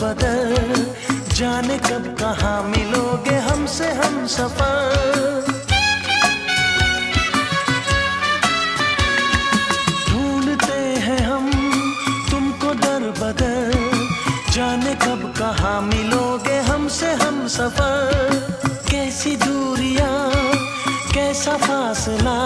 बदर, जाने कब कहाँ मिलोगे हमसे हम सफर। ढूंढते हैं हम तुमको दर बदर, जाने कब कहाँ मिलोगे हमसे हम सफर। कैसी दूरियां कैसा फासला,